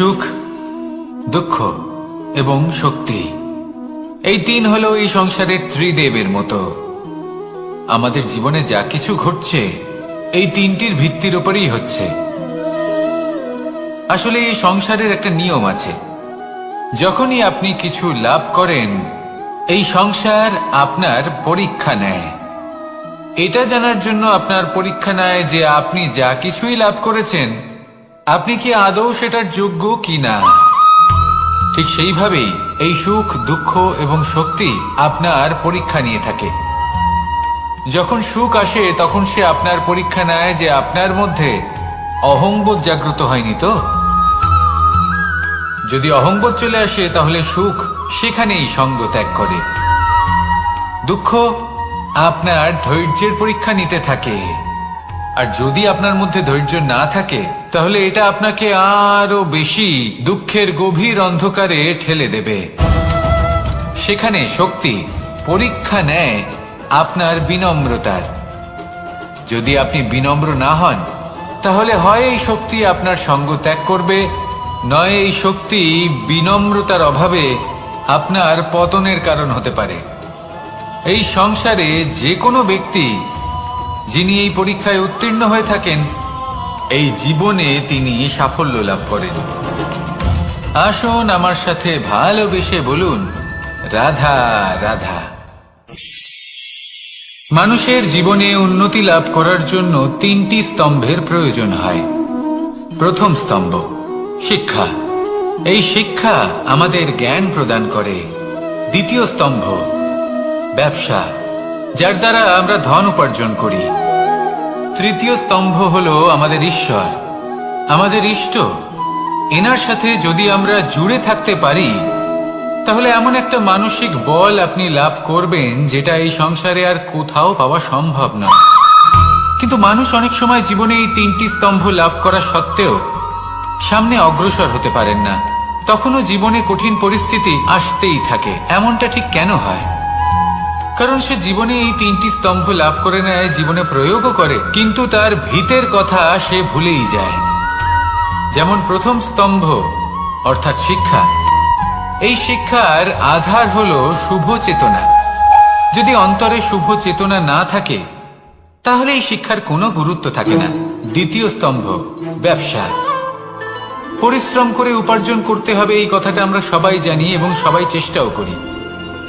সুখ, দুঃখ এবং শক্তি, এই তিন হলো এই সংসারের ত্রিদেবের মতো। আমাদের জীবনে যা কিছু ঘটছে এই তিনটির ভিত্তির উপরেই হচ্ছে। আসলে এই সংসারের একটা নিয়ম আছে, যখনই আপনি কিছু লাভ করেন এই সংসার আপনার পরীক্ষা নেয়। এটা জানার জন্য আপনার পরীক্ষা নেয় যে আপনি যা কিছুই লাভ করেছেন আপনি কি আদৌ সেটার যোগ্য কিনা। ঠিক সেইভাবেই এই সুখ, দুঃখ এবং শক্তি আপনার পরীক্ষা নিয়ে থাকে। যখন সুখ আসে তখন সে আপনার পরীক্ষা নেয় যে আপনার মধ্যে অহংবোধ জাগ্রত হয়নি তো। যদি অহংবোধ চলে আসে তাহলে সুখ সেখানেই সঙ্গ ত্যাগ করে। দুঃখ আপনার ধৈর্যের পরীক্ষা নিতে থাকে, আর যদি আপনার মধ্যে ধৈর্য না থাকে তাহলে এটা আপনাকে আরো বেশি দুঃখের গভীর অন্ধকারে ঠেলে দেবে। সেখানে শক্তি পরীক্ষা নেয় আপনার বিনম্রতার। যদি আপনি বিনম্র না হন তাহলে হয় এই শক্তি আপনার সঙ্গ ত্যাগ করবে, নয় এই শক্তি বিনম্রতার অভাবে আপনার পতনের কারণ হতে পারে। এই সংসারে যে কোনো ব্যক্তি যিনি এই পরীক্ষায় উত্তীর্ণ হয়ে থাকেন এই জীবনে তিনি সাফল্য লাভ করেন। আসুন আমার সাথে ভালোবেসে বলুন, রাধা রাধা। মানুষের জীবনে উন্নতি লাভ করার জন্য তিনটি স্তম্ভের প্রয়োজন হয়। প্রথম স্তম্ভ শিক্ষা। এই শিক্ষা আমাদের জ্ঞান প্রদান করে। দ্বিতীয় স্তম্ভ ব্যবসা, যার দ্বারা আমরা ধন উপার্জন করি। তৃতীয় স্তম্ভ হলো আমাদের ঈশ্বর, আমাদের ইষ্ট। এনার সাথে যদি আমরা জুড়ে থাকতে পারি তাহলে এমন একটা মানসিক বল আপনি লাভ করবেন যেটা এই সংসারে আর কোথাও পাওয়া সম্ভব নয়। কিন্তু মানুষ অনেক সময় জীবনে এই তিনটি স্তম্ভ লাভ করা সত্ত্বেও সামনে অগ্রসর হতে পারেন না। তখনও জীবনে কঠিন পরিস্থিতি আসতেই থাকে। এমনটা ঠিক কেন হয়? কারণ সে জীবনে এই তিনটি স্তম্ভ লাভ করে নেয়, জীবনে প্রয়োগও করে, কিন্তু তার ভিতের কথা সে ভুলেই যায়। যেমন প্রথম স্তম্ভ অর্থাৎ শিক্ষা। এই শিক্ষার আধার হলো শুভ চেতনা। যদি অন্তরে শুভ চেতনা না থাকে তাহলে এই শিক্ষার কোনো গুরুত্ব থাকে না। দ্বিতীয় স্তম্ভ ব্যবসা। পরিশ্রম করে উপার্জন করতে হবে এই কথাটা আমরা সবাই জানি এবং সবাই চেষ্টাও করি,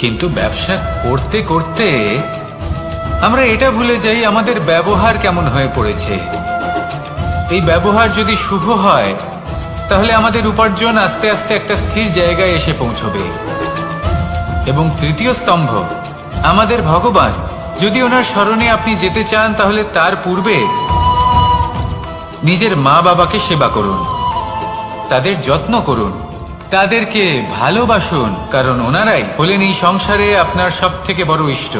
কিন্তু ব্যবসা করতে করতে আমরা এটা ভুলে যাই আমাদের ব্যবহার কেমন হয়ে পড়েছে। এই ব্যবহার যদি শুভ হয় তাহলে আমাদের উপার্জন আস্তে আস্তে একটা স্থির জায়গায় এসে পৌঁছবে। এবং তৃতীয় স্তম্ভ আমাদের ভগবান। যদি ওনার স্মরণে আপনি যেতে চান তাহলে তার পূর্বে নিজের মা বাবাকে সেবা করুন, তাদের যত্ন করুন, তাদেরকে ভালোবাসুন, কারণ ওনারাই হলেন এই সংসারে আপনার সব থেকে বড় ইষ্ট।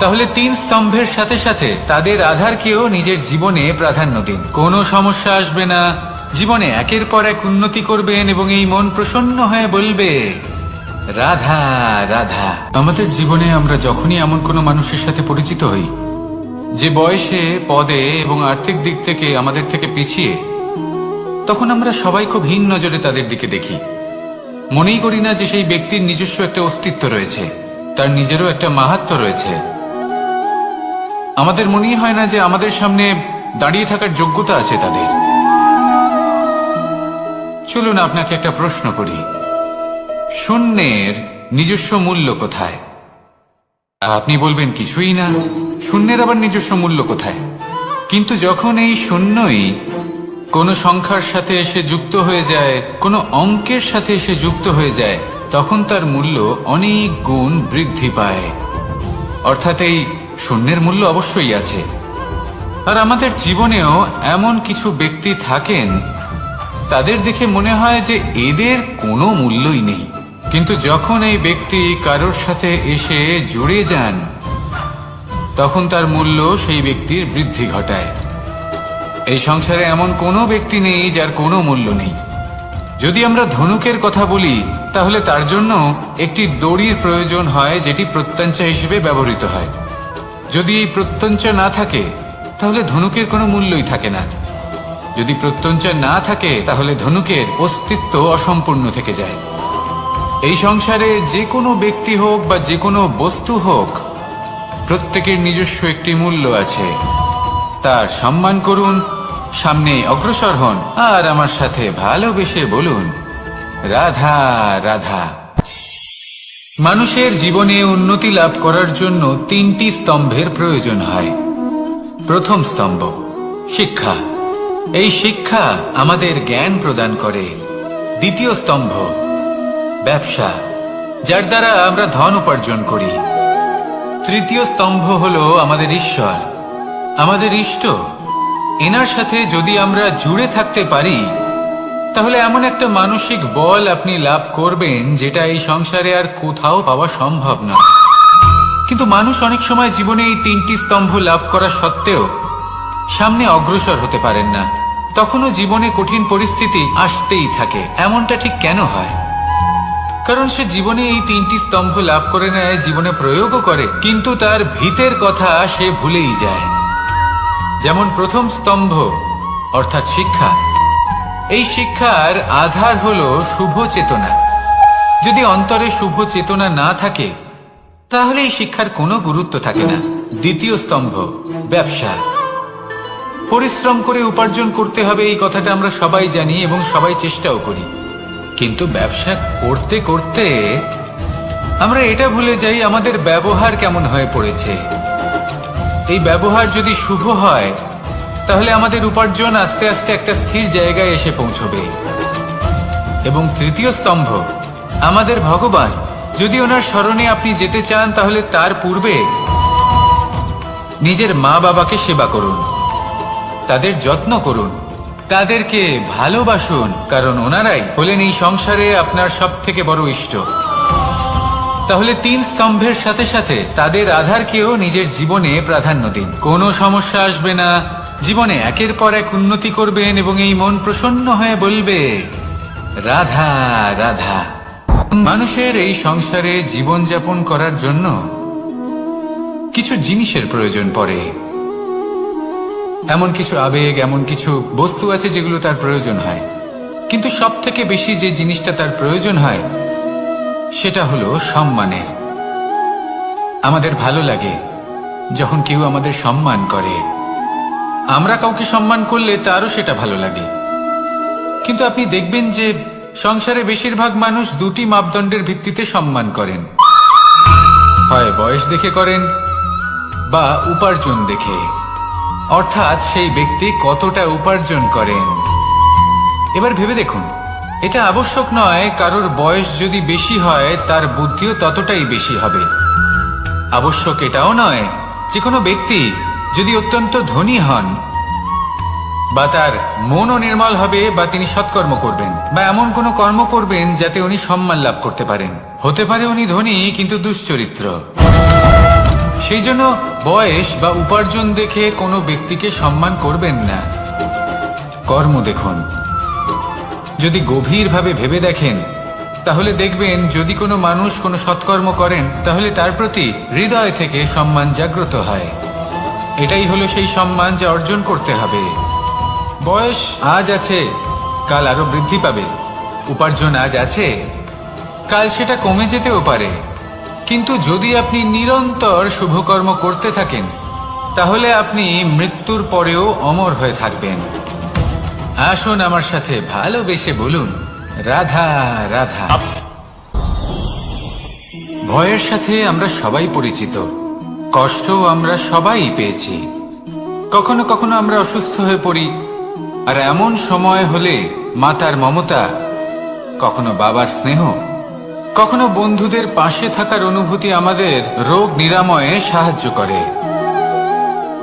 তাহলে তিন স্তম্ভের সাথে সাথে তাদের আধারকেও নিজের জীবনে প্রাধান্য দিন। কোনো সমস্যা আসবে না, জীবনে একের পর এক উন্নতি করবেন এবং এই মন প্রসন্ন হয়ে বলবে, রাধা রাধা। আমাদের জীবনে আমরা যখনই এমন কোনো মানুষের সাথে পরিচিত হই যে বয়সে, পদে এবং আর্থিক দিক থেকে আমাদের থেকে পিছিয়ে, তখন আমরা সবাই খুব হীন নজরে তাদের দিকে দেখি। মনেই করি না যে সেই ব্যক্তির নিজস্ব একটা অস্তিত্ব রয়েছে, তার নিজেরও একটা মাহাত্ম্য রয়েছে। আমাদের মনেই হয় না যে আমাদের সামনে দাঁড়িয়ে থাকার যোগ্যতা আছে তাদের। চলুন আপনাকে একটা প্রশ্ন করি, শূন্যের নিজস্ব মূল্য কোথায়? আপনি বলবেন কিছুই না। শূন্যের আবার নিজস্ব মূল্য কোথায়? কিন্তু যখন এই শূন্যই কোনো সংখ্যার সাথে এসে যুক্ত হয়ে যায়, কোনো অঙ্কের সাথে এসে যুক্ত হয়ে যায়, তখন তার মূল্য অনেক গুণ বৃদ্ধি পায়। অর্থাৎ এই শূন্যের মূল্য অবশ্যই আছে। আর আমাদের জীবনেও এমন কিছু ব্যক্তি থাকেন তাদের দেখে মনে হয় যে এদের কোনো মূল্যই নেই, কিন্তু যখন এই ব্যক্তি কারোর সাথে এসে জুড়ে যান তখন তার মূল্য সেই ব্যক্তির বৃদ্ধি ঘটায়। এই সংসারে এমন কোনো ব্যক্তি নেই যার কোনো মূল্য নেই। যদি আমরা ধনুকের কথা বলি তাহলে তার জন্য একটি দড়ির প্রয়োজন হয় যেটি প্রত্যঞ্চা হিসেবে ব্যবহৃত হয়। যদি এই প্রত্যঞ্চা না থাকে তাহলে ধনুকের কোনো মূল্যই থাকে না। যদি প্রত্যঞ্চা না থাকে তাহলে ধনুকের অস্তিত্ব অসম্পূর্ণ থেকে যায়। এই সংসারে যে কোনো ব্যক্তি হোক বা যে কোনো বস্তু হোক, প্রত্যেকের নিজস্ব একটি মূল্য আছে। তার সম্মান করুন, সামনে অগ্রসর হন, আর আমার সাথে ভালোবেসে বলুন, রাধা রাধা। মানুষের জীবনে উন্নতি লাভ করার জন্য তিনটি স্তম্ভের প্রয়োজন হয়। প্রথম স্তম্ভ শিক্ষা। এই শিক্ষা আমাদের জ্ঞান প্রদান করে। দ্বিতীয় স্তম্ভ ব্যবসা, যার দ্বারা আমরা ধন উপার্জন করি। তৃতীয় স্তম্ভ হলো আমাদের ঈশ্বর, আমাদের ইষ্ট। এনার সাথে যদি আমরা জুড়ে থাকতে পারি, তাহলে এমন একটা মানসিক বল আপনি লাভ করবেন যেটা এই সংসারে আর কোথাও পাওয়া সম্ভব নয়। কিন্তু মানুষ অনেক সময় জীবনে এই তিনটি স্তম্ভ লাভ করা সত্ত্বেও সামনে অগ্রসর হতে পারেন না। তখনও জীবনে কঠিন পরিস্থিতি আসতেই থাকে। এমনটা ঠিক কেন হয়? কারণ সে জীবনে এই তিনটি স্তম্ভ লাভ করে নেয়, জীবনে প্রয়োগও করে, কিন্তু তার ভিতের কথা সে ভুলেই যায়। যেমন প্রথম স্তম্ভ অর্থাৎ শিক্ষা। এই শিক্ষার আধার হলো শুভ চেতনা। যদি অন্তরে শুভ চেতনা না থাকে, তাহলে এই শিক্ষার কোনো গুরুত্ব থাকে না। দ্বিতীয় স্তম্ভ ব্যবসা। পরিশ্রম করে উপার্জন করতে হবে, এই কথাটা আমরা সবাই জানি এবং সবাই চেষ্টাও করি। কিন্তু ব্যবসা করতে করতে আমরা এটা ভুলে যাই আমাদের ব্যবহার কেমন হয়ে পড়েছে। এই ব্যবহার যদি শুভ হয়, তাহলে আমাদের উপার্জন আস্তে আস্তে একটা স্থির জায়গায় এসে পৌঁছবে। এবং তৃতীয় স্তম্ভ আমাদের ভগবান। যদি ওনার স্মরণে আপনি যেতে চান, তাহলে তার পূর্বে নিজের মা বাবাকে সেবা করুন, তাদের যত্ন করুন, তাদেরকে ভালোবাসুন, কারণ ওনারাই হলেন এই সংসারে আপনার সব থেকে বড় ইষ্ট। তাহলে তিন স্তম্ভের সাথে সাথে তাদের আধারকেও নিজের জীবনে প্রাধান্য দিন। কোনো সমস্যা আসবে না, জীবনে একের পর এক উন্নতি করবেন এবং এই মন প্রসন্ন হয়ে বলবে, রাধা রাধা। মানুষের এই সংসারে জীবনযাপন করার জন্য কিছু জিনিসের প্রয়োজন পড়ে। এমন কিছু আবেগ, এমন কিছু বস্তু আছে যেগুলো তার প্রয়োজন হয়। কিন্তু সব থেকে বেশি যে জিনিসটা তার প্রয়োজন হয়, সেটা হলো সম্মানের। আমাদের ভালো লাগে যখন কেউ আমাদের সম্মান করে। আমরা কাউকে সম্মান করলে তারও সেটা ভালো লাগে। কিন্তু আপনি দেখবেন যে সংসারে বেশিরভাগ মানুষ দুটি মাপদণ্ডের ভিত্তিতে সম্মান করেন। হয় বয়স দেখে করেন বা উপার্জন দেখে, অর্থাৎ সেই ব্যক্তি কতটা উপার্জন করেন। এবার ভেবে দেখুন, এটা আবশ্যক নয় কারোর বয়স যদি বেশি হয় তার বুদ্ধিও ততটাই বেশি হবে। আবশ্যক এটাও নয় যে কোনো ব্যক্তি যদি অত্যন্ত ধনী হন বা তার মনও নির্মল হবে বা তিনি সৎকর্ম করবেন বা এমন কোনো কর্ম করবেন যাতে উনি সম্মান লাভ করতে পারেন। হতে পারে উনি ধনী কিন্তু দুশ্চরিত্র। সেই জন্য বয়স বা উপার্জন দেখে কোনো ব্যক্তিকে সম্মান করবেন না। কর্ম দেখুন। যদি গভীরভাবে ভেবে দেখেন, তাহলে দেখবেন যদি কোনো মানুষ কোনো সৎকর্ম করেন, তাহলে তার প্রতি হৃদয় থেকে সম্মান জাগ্রত হয়। এটাই হলো সেই সম্মান যা অর্জন করতে হবে। বয়স আজ আছে, কাল আরো বৃদ্ধি পাবে। উপার্জন আজ আছে, কাল সেটা কমে যেতেও পারে। কিন্তু যদি আপনি নিরন্তর শুভকর্ম করতে থাকেন, তাহলে আপনি মৃত্যুর পরেও অমর হয়ে থাকবেন। আসুন আমার সাথে ভালোবেসে বলুন, রাধা রাধা। ভয়ের সাথে আমরা সবাই পরিচিত, কষ্টও আমরা সবাই পেয়েছি। কখনো কখনো আমরা অসুস্থ হয়ে পড়ি, আর এমন সময় হলে মাতার মমতা, কখনো বাবার স্নেহ, কখনো বন্ধুদের পাশে থাকার অনুভূতি আমাদের রোগ নিরাময়ে সাহায্য করে।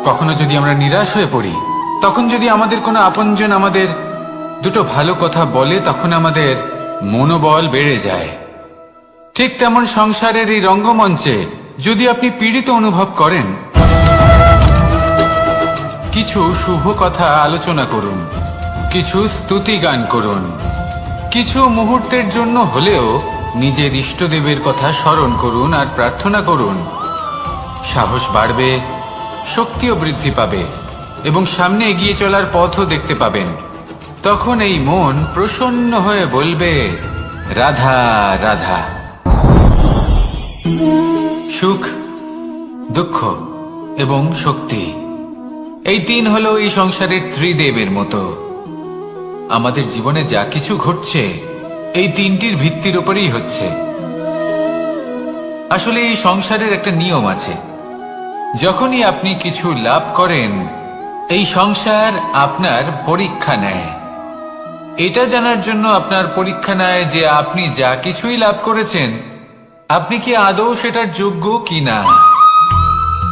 কখনো যদি আমরা নিরাশ হয়ে পড়ি, তখন যদি আমাদের কোনো আপনজন আমাদের দুটো ভালো কথা বলে, তখন আমাদের মনোবল বেড়ে যায়। ঠিক তেমন সংসারের এই রঙ্গমঞ্চে যদি আপনি পীড়িত অনুভব করেন, কিছু শুভ কথা আলোচনা করুন, কিছু স্তুতি গান করুন, কিছু মুহূর্তের জন্য হলেও নিজের ইষ্টদেবের কথা স্মরণ করুন আর প্রার্থনা করুন। সাহস বাড়বে, শক্তিও বৃদ্ধি পাবে, এবং সামনে এগিয়ে চলার পথও দেখতে পাবেন। তখন এই মন প্রসন্ন হয়ে বলবে, রাধা রাধা। সুখ, দুঃখ এবং শক্তি, এই তিন হলো এই সংসারের ত্রিদেবের মতো। আমাদের জীবনে যা কিছু ঘটছে এই তিনটির ভিত্তির উপরেই হচ্ছে। আসলে এই সংসারের একটা নিয়ম আছে, যখনই আপনি কিছু লাভ করেন এই সংসার আপনার পরীক্ষা নেয়। এটা জানার জন্য আপনার পরীক্ষা নেয় যে আপনি যা কিছুই লাভ করেছেন আপনি কি আদৌ সেটার যোগ্য কিনা।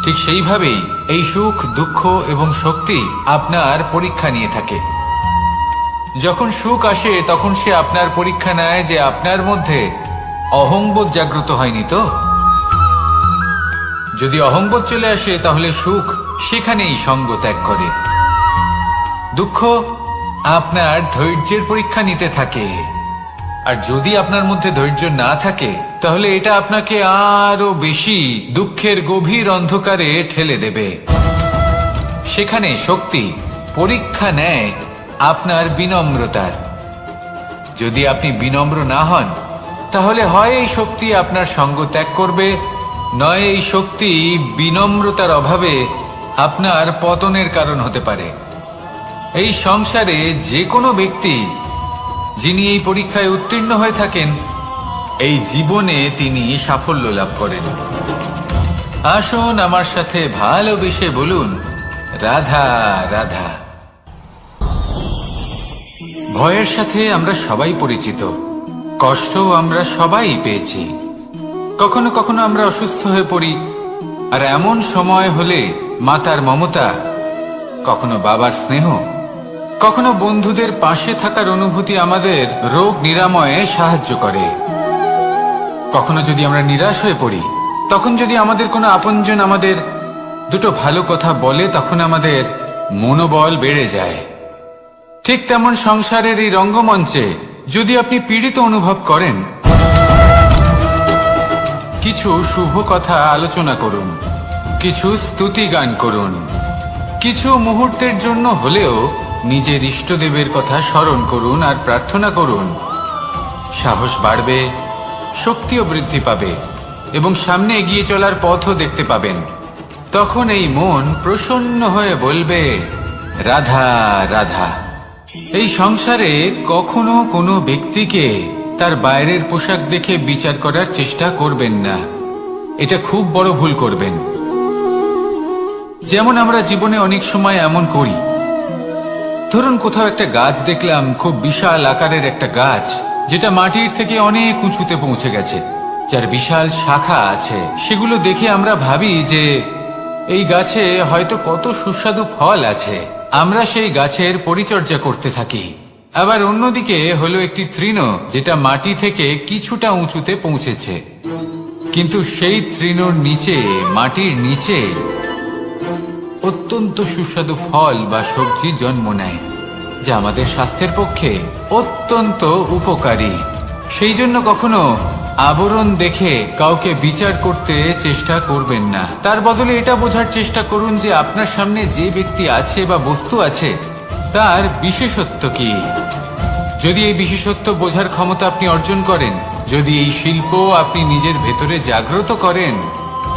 ঠিক সেইভাবেই এই সুখ, দুঃখ এবং শক্তি আপনার পরীক্ষা নিয়ে থাকে। যখন সুখ আসে তখন সে আপনার পরীক্ষা নেয় যে আপনার মধ্যে অহংবোধ জাগ্রত হয়নি তো। যদি অহংবোধ চলে আসে তাহলে সুখ সেখানেই সঙ্গ ত্যাগ করে। দুঃখ আপনার ধৈর্যের পরীক্ষা নিতে থাকে, আর যদি আপনার মধ্যে ধৈর্য না থাকে তাহলে এটা আপনাকে আরো বেশি দুঃখের গভীর অন্ধকারে ঠেলে দেবে। সেখানে শক্তি পরীক্ষা নেয় আপনার বিনম্রতার। যদি আপনি বিনম্র না হন তাহলে হয় এই শক্তি আপনার সঙ্গ ত্যাগ করবে, নয় এই শক্তি বিনম্রতার অভাবে আপনার পতনের কারণ হতে পারে। এই সংসারে যে কোনো ব্যক্তি যিনি এই পরীক্ষায় উত্তীর্ণ হয়ে থাকেন এই জীবনে তিনি সাফল্য লাভ করেন। আসুন আমার সাথে ভালোবেসে বলুন, রাধা রাধা। ভয়ের সাথে আমরা সবাই পরিচিত, কষ্টও আমরা সবাই পেয়েছি। কখনো কখনো আমরা অসুস্থ হয়ে পড়ি, আর এমন সময় হলে মাতার মমতা, কখনো বাবার স্নেহ, কখনো বন্ধুদের পাশে থাকার অনুভূতি আমাদের রোগ নিরাময়ে সাহায্য করে। কখনো যদি আমরা নিরাশ হয়ে পড়ি, তখন যদি আমাদের কোনো আপনজন আমাদের দুটো ভালো কথা বলে তখন আমাদের মনোবল বেড়ে যায়। ঠিক তেমন সংসারের এই রঙ্গমঞ্চে যদি আপনি পীড়িত অনুভব করেন, কিছু শুভ কথা আলোচনা করুন, কিছু স্তুতি গান করুন, কিছু মুহূর্তের জন্য হলেও নিজের ইষ্টদেবের কথা স্মরণ করুন আর প্রার্থনা করুন। সাহস বাড়বে, শক্তিও বৃদ্ধি পাবে এবং সামনে এগিয়ে চলার পথও দেখতে পাবেন। তখন এই মন প্রসন্ন হয়ে বলবে, রাধা রাধা। এই সংসারে কখনো কোনো ব্যক্তিকে তার বাইরের পোশাক দেখে বিচার করার চেষ্টা করবেন না, এটা খুব বড় ভুল করবেন। যেমন আমরা জীবনে অনেক সময় এমন করি, ধরুন কোথাও একটা গাছ দেখলাম, খুব বিশাল আকারের একটা গাছ যেটা মাটির থেকে অনেক উঁচুতে পৌঁছে গেছে, যার বিশাল শাখা আছে। সেগুলো দেখে আমরা ভাবি যে এই গাছে হয়তো কত সুস্বাদু ফল আছে, আমরা সেই গাছের পরিচর্যা করতে থাকি। আবার অন্যদিকে হলো একটি তৃণ যেটা মাটি থেকে কিছুটা উঁচুতে পৌঁছেছে, কিন্তু সেই তৃণর নিচে, মাটির নিচে অত্যন্ত সুস্বাদু ফল বা সবজি জন্ম নেয়, যা আমাদের স্বাস্থ্যের পক্ষে অত্যন্ত উপকারী। সেই জন্য কখনো আবরণ দেখে কাউকে বিচার করতে চেষ্টা করবেন না। তার বদলে এটা বোঝার চেষ্টা করুন যে আপনার সামনে যে ব্যক্তি আছে বা বস্তু আছে তার বিশেষত্ব কি। যদি এই বিশেষত্ব বোঝার ক্ষমতা আপনি অর্জন করেন, যদি এই শিল্প আপনি নিজের ভেতরে জাগ্রত করেন,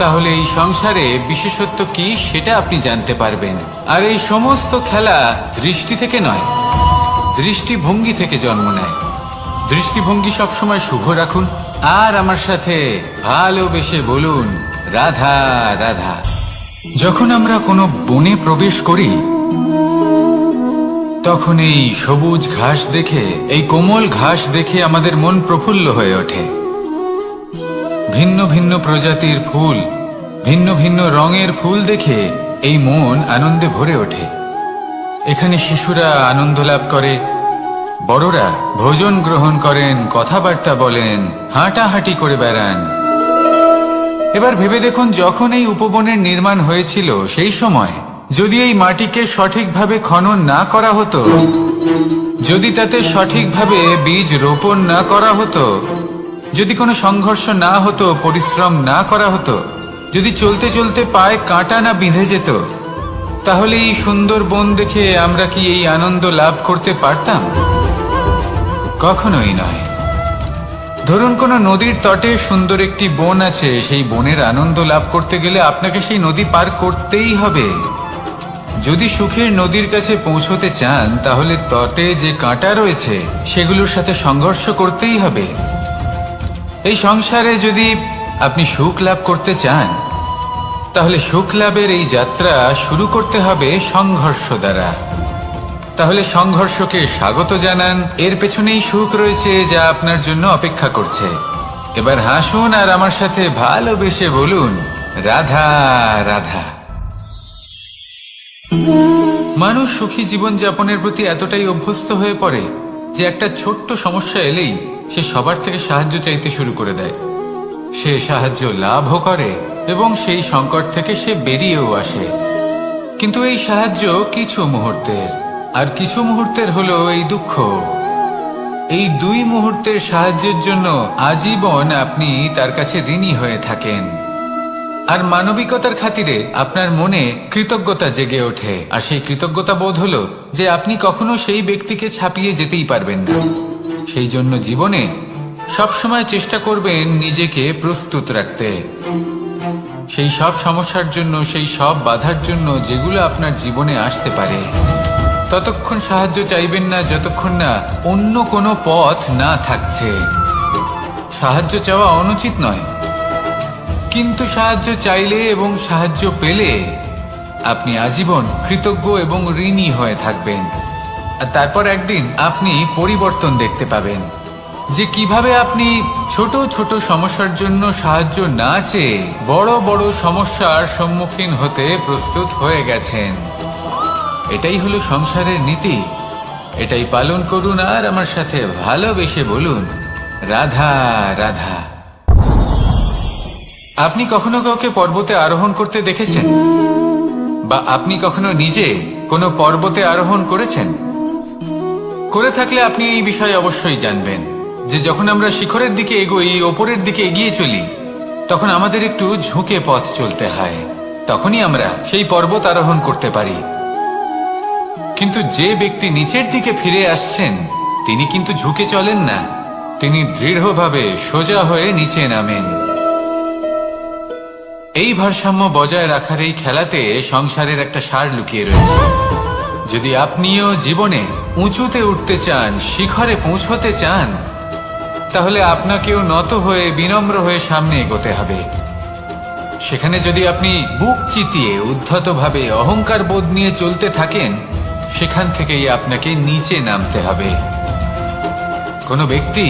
তাহলে এই সংসারে বিশেষত্ব কি সেটা আপনি জানতে পারবেন। আর এই সমস্ত খেলা দৃষ্টি থেকে নয়, দৃষ্টিভঙ্গি থেকে জন্ম নেয়। দৃষ্টিভঙ্গি সবসময় শুভ রাখুন আর আমার সাথে ভালোবেসে বলুন, রাধা রাধা। যখন আমরা কোনো বনে প্রবেশ করি তখন এই সবুজ ঘাস দেখে, এই কোমল ঘাস দেখে আমাদের মন প্রফুল্ল হয়ে ওঠে। ভিন্ন ভিন্ন প্রজাতির ফুল, ভিন্ন ভিন্ন রঙের ফুল দেখে এই মন আনন্দে ভরে ওঠে। এখানে শিশুরা আনন্দ লাভ করে, বড়রা ভোজন গ্রহণ করেন, কথাবার্তা বলেন, হাঁটাহাঁটি করে বেড়ান। এবার ভেবে দেখুন, যখন এই উপবনের নির্মাণ হয়েছিল সেই সময় যদি এই মাটিকে সঠিকভাবে খনন না করা হতো, যদি তাতে সঠিকভাবে বীজ রোপণ না করা হতো, যদি কোনো সংঘর্ষ না হতো, পরিশ্রম না করা হতো, যদি চলতে চলতে পায়ে কাঁটা না বিঁধে যেত, তাহলে এই সুন্দর বন দেখে আমরা কি এই আনন্দ লাভ করতে পারতাম? কখনোই নয়। ধরুন কোনো নদীর তটে সুন্দর একটি বন আছে, সেই বনের আনন্দ লাভ করতে গেলে আপনাকে সেই নদী পার করতেই হবে। যদি সুখের নদীর কাছে পৌঁছতে চান তাহলে তটে যে কাঁটা রয়েছে সেগুলোর সাথে সংঘর্ষ করতেই হবে। এই সংসারে যদি আপনি সুখ লাভ করতে চান তাহলে সুখ লাভের এই যাত্রা শুরু করতে হবে সংঘর্ষ দ্বারা। তাহলে সংঘর্ষকে স্বাগত জানান, এর পেছনেই সুখ রয়েছে যা আপনার জন্য অপেক্ষা করছে। এবার হাসুন আর আমার সাথে ভালোবেসে বলুন, রাধা রাধা। মানুষ সুখী জীবন যাপনের প্রতি এতটাই অভ্যস্ত হয়ে পড়ে যে একটা ছোট্ট সমস্যা এলেই সে সবার থেকে সাহায্য চাইতে শুরু করে দেয়। সে সাহায্য লাভও করে এবং সেই সংকট থেকে সে বেরিয়েও আসে। কিন্তু এই সাহায্য কিছু মুহূর্তের, আর কিছু মুহূর্তের হলো এই দুঃখ। এই দুই মুহূর্তের সাহায্যের জন্য আজীবন আপনি তার কাছে ঋণী হয়ে থাকেন। আর মানবিকতার খাতিরে আপনার মনে কৃতজ্ঞতা জেগে ওঠে, আর সেই কৃতজ্ঞতা বোধ হলো যে আপনি কখনো সেই ব্যক্তিকে ছাপিয়ে যেতেই পারবেন না। সেই জন্য জীবনে সবসময় চেষ্টা করবেন নিজেকে প্রস্তুত রাখতে সেই সব সমস্যার জন্য, সেই সব বাধার জন্য যেগুলো আপনার জীবনে আসতে পারে। ততক্ষণ সাহায্য চাইবেন না যতক্ষণ না অন্য কোনো পথ না থাকছে। সাহায্য চাওয়া অনুচিত নয়, কিন্তু সাহায্য চাইলে এবং সাহায্য পেলে আপনি আজীবন কৃতজ্ঞ এবং ঋণী হয়ে থাকবেন। আর তারপর একদিন আপনি পরিবর্তন দেখতে পাবেন যে কিভাবে আপনি ছোট ছোট সমস্যার জন্য সাহায্য না চেয়ে বড় বড় সমস্যার সম্মুখীন হতে প্রস্তুত হয়ে গেছেন। এটাই হলো সংসারের নীতি। এটাই পালন করুন আর আমার সাথে ভালোবেসে বলুন, রাধা রাধা। আপনি কখনো কাউকে পর্বতে আরোহণ করতে দেখেছেন? বা আপনি কখনো নিজে কোনো পর্বতে আরোহণ করেছেন? করে থাকলে আপনি এই বিষয়ে অবশ্যই জানবেন যে যখন আমরা শিখরের দিকে এগোই, ওপরের দিকে এগিয়ে চলি, তখন আমাদের একটু ঝুঁকে পথ চলতে হয়। তখনই আমরা সেই পর্বত আরোহণ করতে পারি। কিন্তু যে ব্যক্তি নিচের দিকে ফিরে আসছেন তিনি কিন্তু ঝুঁকে চলেন না, তিনি দৃঢ়ভাবে সোজা হয়ে নিচে নামেন। এই ভারসাম্য বজায় রাখার এই খেলাতে সংসারের একটা সার লুকিয়ে রয়েছে। যদি আপনিও জীবনে উঁচুতে উঠতে চান, শিখরে পৌঁছতে চান, তাহলে আপনাকেও নত হয়ে বিনম্র হয়ে সামনে এগোতে হবে। সেখানে যদি আপনি বুক চিতিয়ে উদ্ধতভাবে অহংকার বোধ নিয়ে চলতে থাকেন, সেখান থেকেই আপনাকে নিচে নামতে হবে। কোনো ব্যক্তি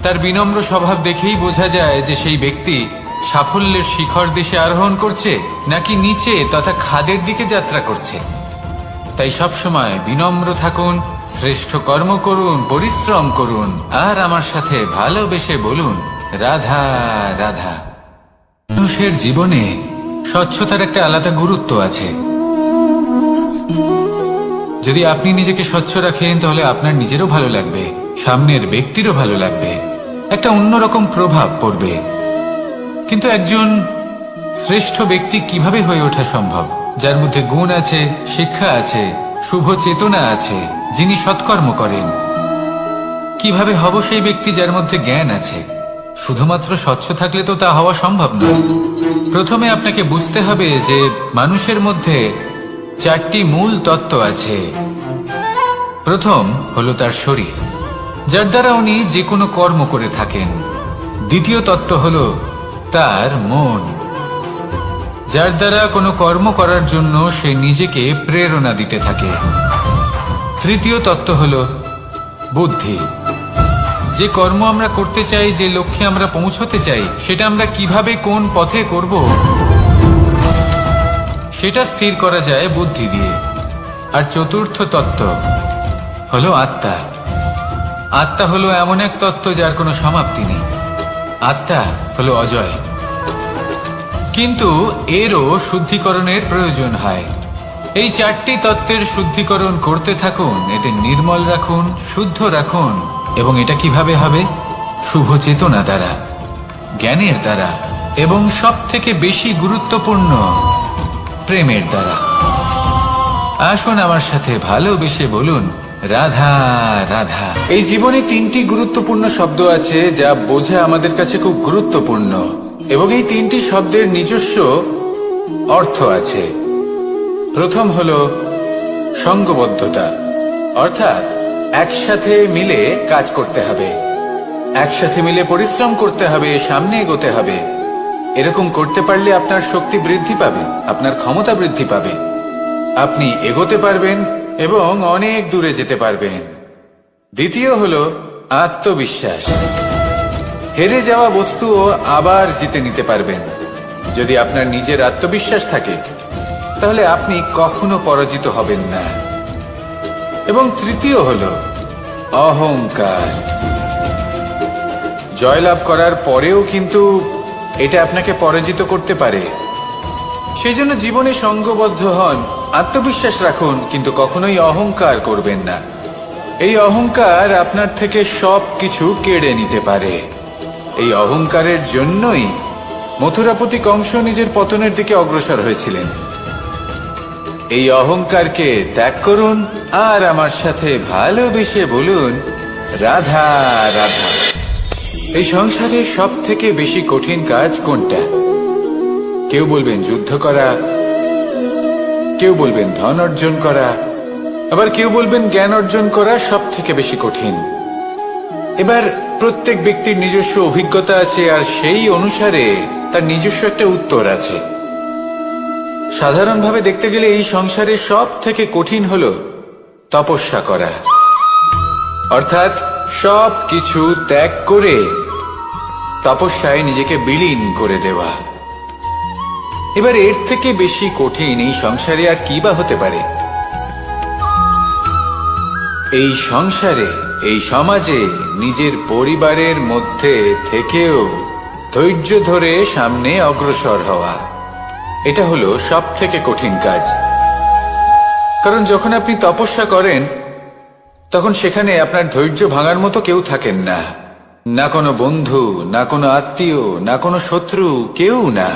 তার বিনম্র স্বভাব দেখেই বোঝা যায় যে সেই ব্যক্তি সাফল্যের শিখর দেশে আরোহণ করছে নাকি নিচে তথা খাদের দিকে যাত্রা করছে। তাই সবসময় বিনম্র থাকুন, শ্রেষ্ঠ কর্ম করুন, পরিশ্রম করুন আর আমার সাথে ভালোবেসে বলুন, রাধা রাধা। মানুষের জীবনে স্বচ্ছতার একটা আলাদা গুরুত্ব আছে। যদি আপনি নিজেকে স্বচ্ছ রাখেন তাহলে আপনার নিজেরও ভালো লাগবে, সামনের ব্যক্তিরও ভালো লাগবে, একটা অন্যরকম প্রভাব পড়বে। কিন্তু একজন শ্রেষ্ঠ ব্যক্তি কিভাবে হয়ে ওঠা সম্ভব? যার মধ্যে গুণ আছে, শিক্ষা আছে, শুভ চেতনা আছে, যিনি সৎকর্ম করেন। কিভাবে হব সেই ব্যক্তি যার মধ্যে জ্ঞান আছে? শুধুমাত্র স্বচ্ছ থাকলে তো তা হওয়া সম্ভব নয়। প্রথমে আপনাকে বুঝতে হবে যে মানুষের মধ্যে চারটি মূল তত্ত্ব আছে। প্রথম হলো তার শরীর, যার দ্বারা উনি যে কোনো কর্ম করে থাকেন। দ্বিতীয় তত্ত্ব হলো তার মন, যার দ্বারা কোনো কর্ম করার জন্য সে নিজেকে প্রেরণা দিতে থাকে। তৃতীয় তত্ত্ব হলো বুদ্ধি, যে কর্ম আমরা করতে চাই, যে লক্ষ্যে আমরা পৌঁছতে চাই, সেটা আমরা কিভাবে কোন পথে করব সেটা স্থির করা যায় বুদ্ধি দিয়ে। আর চতুর্থ তত্ত্ব হলো আত্মা। আত্মা হলো এমন এক তত্ত্ব যার কোনো সমাপ্তি নেই। আত্মা হলো অজয়, কিন্তু এরও শুদ্ধিকরণের প্রয়োজন হয়। এই চারটি তত্ত্বের শুদ্ধিকরণ করতে থাকুন, এতে নির্মল রাখুন, শুদ্ধ রাখুন। এবং এটা কিভাবে হবে? শুভ চেতনা দ্বারা, জ্ঞানের দ্বারা, এবং সব থেকে বেশি গুরুত্বপূর্ণ প্রেমের দ্বারা। আসুন আমার সাথে ভালোবেসে বলুন, রাধা রাধা। এই জীবনে তিনটি গুরুত্বপূর্ণ শব্দ আছে যা বোঝা আমাদের কাছে খুব গুরুত্বপূর্ণ, এবং এই তিনটি শব্দের নিজস্ব অর্থ আছে। প্রথম হলো সঙ্গবদ্ধতা, অর্থাৎ একসাথে মিলে কাজ করতে হবে, একসাথে মিলে পরিশ্রম করতে হবে, সামনে এগোতে হবে। এরকম করতে পারলে আপনার শক্তি বৃদ্ধি পাবে, আপনার ক্ষমতা বৃদ্ধি পাবে, আপনি এগোতে পারবেন এবং অনেক দূরে যেতে পারবেন। দ্বিতীয় হলো আত্মবিশ্বাস। হেরে যাওয়া বস্তুও আবার জিতে নিতে পারবেন। যদি আপনার নিজের আত্মবিশ্বাস থাকে তাহলে আপনি কখনো পরাজিত হবেন না। এবং তৃতীয় হলো অহংকার। জয়লাভ করার পরেও কিন্তু এটা আপনাকে পরাজিত করতে পারে। সেই জন্য জীবনে সঙ্গবদ্ধ হন, আত্মবিশ্বাস রাখুন, কিন্তু কখনোই অহংকার করবেন না। এই অহংকার আপনার থেকে সবকিছু কেড়ে নিতে পারে। এই অহংকারের জন্যই মথুরাপতি কংস নিজের পতনের দিকে অগ্রসর হয়েছিলেন। এই অহংকারকে ত্যাগ করুন আর আমার সাথে ভালোবেসে বলুন, রাধা রাধা। এই সংসারে সব থেকে বেশি কঠিন কাজ কোনটা? কেউ বলবেন যুদ্ধ করা, কেউ বলবেন ধন অর্জন করা, আবার কেউ বলবেন জ্ঞান অর্জন করা সব থেকে বেশি কঠিন। এবার প্রত্যেক ব্যক্তির নিজস্ব অভিজ্ঞতা আছে আর সেই অনুসারে তার নিজস্ব একটা উত্তর আছে। সাধারণভাবে দেখতে গেলে এই সংসারে সব থেকে কঠিন হলো তপস্যা করা, অর্থাৎ সব কিছু ত্যাগ করে তপস্যায় নিজেকে বিলীন করে দেওয়া। এবার এর থেকে বেশি কঠিন এই সংসারে আর কি বা হতে পারে? এই সংসারে, এই সমাজে, নিজের পরিবারের মধ্যে থেকেও ধৈর্য ধরে সামনে অগ্রসর হওয়া, এটা হলো সব থেকে কঠিন কাজ। কারণ যখন আপনি তপস্যা করেন তখন সেখানে আপনার ধৈর্য ভাঙার মতো কেউ থাকেন না, না কোনো বন্ধু, না কোনো আত্মীয়, না কোনো শত্রু, কেউ না।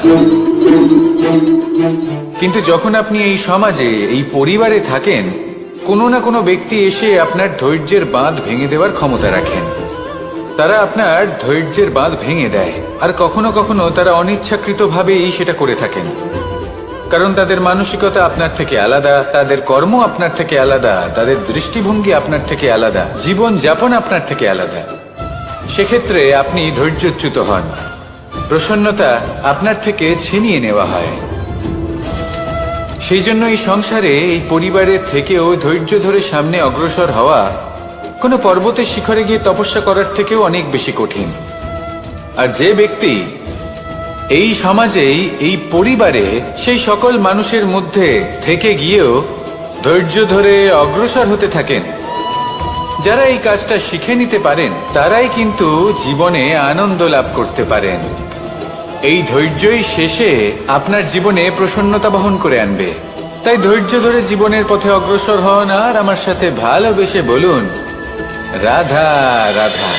কিন্তু যখন আপনি এই সমাজে, এই পরিবারে থাকেন, কোনো না কোনো ব্যক্তি এসে আপনার ধৈর্যের বাঁধ ভেঙে দেওয়ার ক্ষমতা রাখেন। তারা আপনার ধৈর্যের বাঁধ ভেঙে দেয়, আর কখনো কখনো তারা অনিচ্ছাকৃতভাবেই সেটা করে থাকেন। কারণ তাদের মানসিকতা আপনার থেকে আলাদা, তাদের কর্ম আপনার থেকে আলাদা, তাদের দৃষ্টিভঙ্গি আপনার থেকে আলাদা, জীবন যাপন আপনার থেকে আলাদা। সেক্ষেত্রে আপনি ধৈর্যচ্যুত হন, প্রসন্নতা আপনার থেকে ছিনিয়ে নেওয়া হয়। সেই জন্য এই সংসারে, এই পরিবারের থেকেও ধৈর্য ধরে সামনে অগ্রসর হওয়া কোনো পর্বতের শিখরে গিয়ে তপস্যা করার থেকেও অনেক বেশি কঠিন। আর যে ব্যক্তি এই সমাজেই, এই পরিবারে, সেই সকল মানুষের মধ্যে থেকে গিয়েও ধৈর্য ধরে অগ্রসর হতে থাকেন, যারা এই কাজটা শিখে নিতে পারেন, তারাই কিন্তু জীবনে আনন্দ লাভ করতে পারেন। এই ধৈর্যই শেষে আপনার জীবনে প্রসন্নতা বহন করে আনবে। তাই ধৈর্য ধরে জীবনের পথে অগ্রসর হন আর আমার সাথে ভালোবেসে বলুন, রাধা রাধা।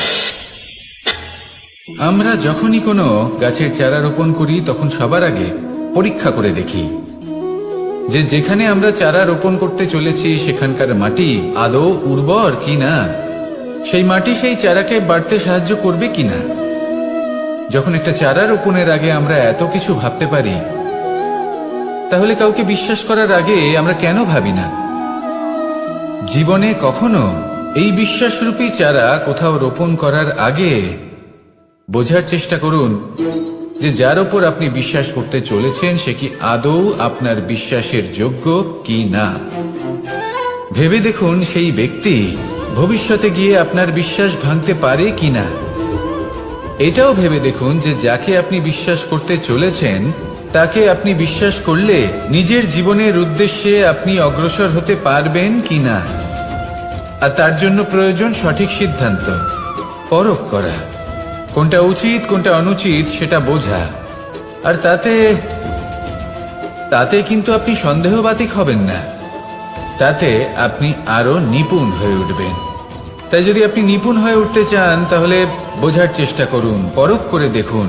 আমরা যখনই কোনো গাছের চারা রোপণ করি তখন সবার আগে পরীক্ষা করে দেখি যে যেখানে আমরা চারা রোপণ করতে চলেছি সেখানকার মাটি আদৌ উর্বর কিনা, সেই মাটি সেই চারাকে বাড়তে সাহায্য করবে কিনা। যখন একটা চারা রোপণের আগে আমরা এত কিছু ভাবতে পারি, তাহলে কাউকে বিশ্বাস করার আগে আমরা কেন ভাবি না? জীবনে কখনো এই বিশ্বাসরূপী চারা কোথাও রোপণ করার আগে বোঝার চেষ্টা করুন যে যার উপর আপনি বিশ্বাস করতে চলেছেন সে কি আদৌ আপনার বিশ্বাসের যোগ্য কি না। ভেবে দেখুন সেই ব্যক্তি ভবিষ্যতে গিয়ে আপনার বিশ্বাস ভাঙতে পারে কিনা। এটাও ভেবে দেখুন যে যাকে আপনি বিশ্বাস করতে চলেছেন তাকে আপনি বিশ্বাস করলে নিজের জীবনের উদ্দেশ্যে আপনি অগ্রসর হতে পারবেন কিনা। আর তার জন্য প্রয়োজন সঠিক সিদ্ধান্ত, পরখ করা, কোনটা উচিত কোনটা অনুচিত সেটা বোঝা। আর তাতে কিন্তু আপনি সন্দেহবাতিক হবেন না, তাতে আপনি আরো নিপুণ হয়ে উঠবেন। তাই যদি আপনি নিপুণ হয়ে উঠতে চান তাহলে বোঝার চেষ্টা করুন, পরখ করে দেখুন,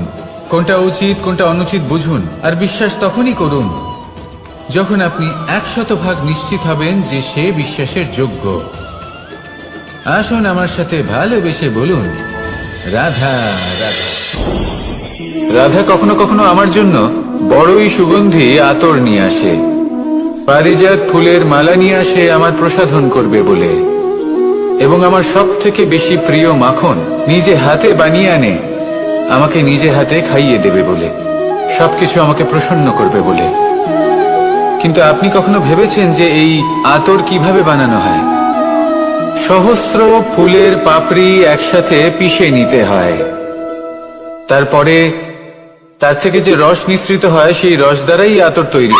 কোনটা উচিত কোনটা অনুচিত বুঝুন, আর বিশ্বাস তখনই করুন যখন আপনি 100% নিশ্চিত হবেন যে সে বিশ্বাসের যোগ্য। আসুন আমার সাথে ভালোবেসে বলুন, রাধা রাধা। রাধা কখনো কখনো আমার জন্য বড়ই সুগন্ধি আতর নিয়ে আসে, পারিজাত ফুলের মালা নিয়ে আসে আমার প্রসাধন করবে বলে, এবং আমার সব থেকে বেশি প্রিয় মাখন নিজে হাতে বানিয়ে আনে আমাকে নিজে হাতে খাইয়ে দেবে বলে, সবকিছু আমাকে প্রসন্ন করবে বলে। কিন্তু আপনি কখনো ভেবেছেন যে এই আতর কিভাবে বানানো হয়? সহস্র ফুলের পাপড়ি একসাথে পিষে নিতে হয়, তারপরে তার থেকে যে রস নিঃসৃত হয় সেই রস দ্বারাই আতর তৈরি।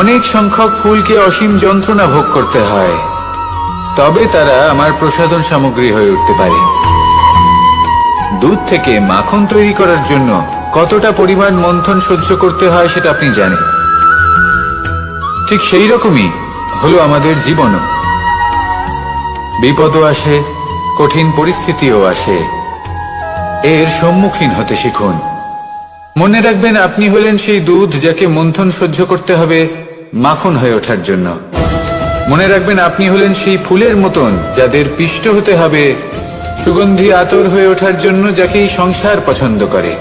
অনেক সংখ্যক ফুলকে অসীম যন্ত্রণা ভোগ করতে হয়, তবে তারা আমার প্রসাধন সামগ্রী হয়ে উঠতে পারে। দুধ থেকে মাখন তৈরি করার জন্য কতটা পরিমাণ মন্থন সহ্য করতে হয় সেটা আপনি জানেন। ঠিক সেই রকমই হলো আমাদের জীবনও। বিপদও আসে, কঠিন পরিস্থিতিও আসে, এর সম্মুখীন হতে শিখুন। মনে রাখবেন, আপনি হলেন সেই দুধ যাকে মন্থন সহ্য করতে হবে মাখন হয়ে ওঠার জন্য। মনে রাখবেন, আপনি হলেন সেই ফুলের মতন যাদের পিষ্ট হতে হবে সুগন্ধি আতর হয়ে ওঠার জন্য, যাকে এই সংসার পছন্দ করে।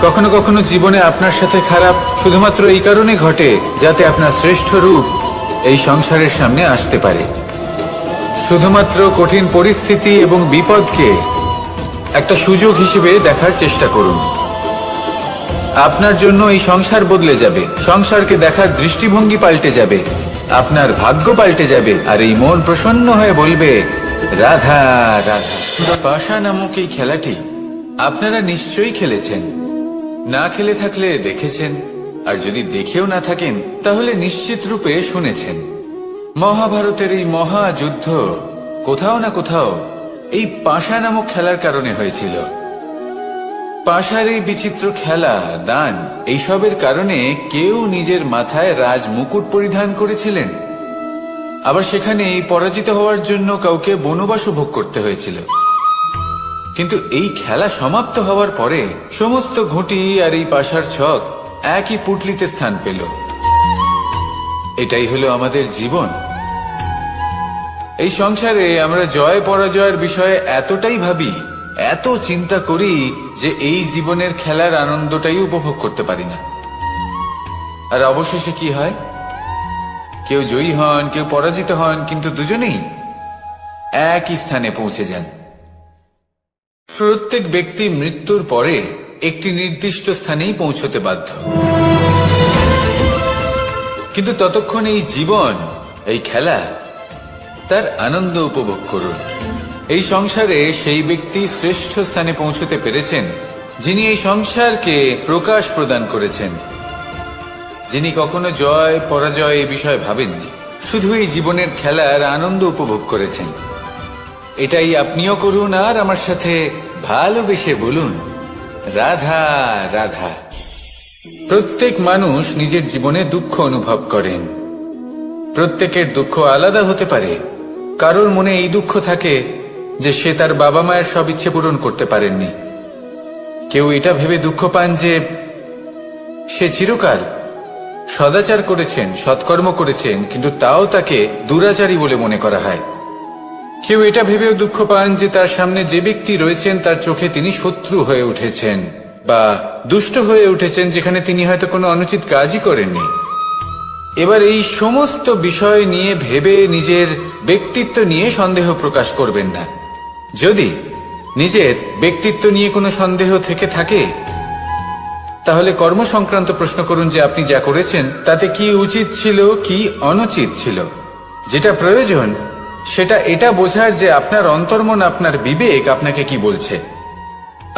কখনো কখনো জীবনে আপনার সাথে খারাপ শুধুমাত্র এই কারণে ঘটে যাতে আপনার শ্রেষ্ঠ রূপ এই সংসারের সামনে আসতে পারে। শুধুমাত্র কঠিন পরিস্থিতি এবং বিপদকে একটা সুযোগ হিসেবে দেখার চেষ্টা করুন। আপনার জন্য এই সংসার বদলে যাবে, সংসারকে দেখার দৃষ্টিভঙ্গি পাল্টে যাবে, আপনার ভাগ্য পাল্টে যাবে, আর এই মন প্রসন্ন হয়ে বলবে, রাধা রাধা। পাশা নামক এই খেলাটি আপনারা নিশ্চয়ই খেলেছেন, না খেলে থাকলে দেখেছেন, আর যদি দেখেও না থাকেন তাহলে নিশ্চিত রূপে শুনেছেন। মহাভারতের এই মহাযুদ্ধ কোথাও না কোথাও এই পাশা নামক খেলার কারণে হয়েছিল। পাশার এই বিচিত্র খেলা, দান, এইসবের কারণে কেউ নিজের মাথায় রাজ মুকুট পরিধান করেছিলেন, আবার সেখানে পরাজিত হওয়ার জন্য কাউকে বনবাস ভোগ করতে হয়েছিল। কিন্তু এই খেলা সমাপ্ত হওয়ার পরে সমস্ত ঘুঁটি আর এই পাশার ছক একই পুটলিতে স্থান পেল। এটাই হলো আমাদের জীবন। এই সংসারে আমরা জয় পরাজয়ের বিষয়ে এতটাই ভাবি, এত চিন্তা করি যে এই জীবনের খেলার আনন্দটাই উপভোগ করতে পারি না। আর অবশেষে কি হয়? কেউ জয়ী হন, কেউ পরাজিত হন, কিন্তু দুজনেই একই স্থানে পৌঁছে যান। প্রত্যেক ব্যক্তি মৃত্যুর পরে একটি নির্দিষ্ট স্থানেই পৌঁছতে বাধ্য, কিন্তু ততক্ষণ এই জীবন, এই খেলা, তার আনন্দ উপভোগ করুন। এই সংসারে সেই ব্যক্তি শ্রেষ্ঠ স্থানে পৌঁছতে পেরেছেন যিনি এই সংসারকে প্রকাশ প্রদান করেছেন, যিনি কখনো জয় পরাজয় এ বিষয়ে ভাবেননি, শুধু এই জীবনের খেলার আনন্দ উপভোগ করেছেন। এটাই আপনিও করুন, আর আমার সাথে ভালোবেসে বলুন, রাধা রাধা। প্রত্যেক মানুষ নিজের জীবনে দুঃখ অনুভব করেন। প্রত্যেকের দুঃখ আলাদা হতে পারে। কারোর মনে এই দুঃখ থাকে যে সে তার বাবা মায়ের সব ইচ্ছে পূরণ করতে পারেননি। কেউ এটা ভেবে দুঃখ পান যে সে চিরকাল সদাচার করেছেন, সৎকর্ম করেছেন, কিন্তু তাও তাকে দুরাচারী বলে মনে করা হয়। কেউ এটা ভেবেও দুঃখ পান যে তার সামনে যে ব্যক্তি রয়েছেন তার চোখে তিনি শত্রু হয়ে উঠেছেন বা দুষ্ট হয়ে উঠেছেন, যেখানে তিনি হয়তো কোনো অনুচিত কাজই করেননি। এবার এই সমস্ত বিষয় নিয়ে ভেবে নিজের ব্যক্তিত্ব নিয়ে সন্দেহ প্রকাশ করবেন না। যদি নিজের ব্যক্তিত্ব নিয়ে কোনো সন্দেহ থেকে থাকে তাহলে কর্ম সংক্রান্ত প্রশ্ন করুন যে আপনি যা করেছেন তাতে কি উচিত ছিল, কি অনুচিত ছিল। যেটা প্রয়োজন সেটা এটা বোঝার যে আপনার অন্তর্মন, আপনার বিবেক আপনাকে কি বলছে,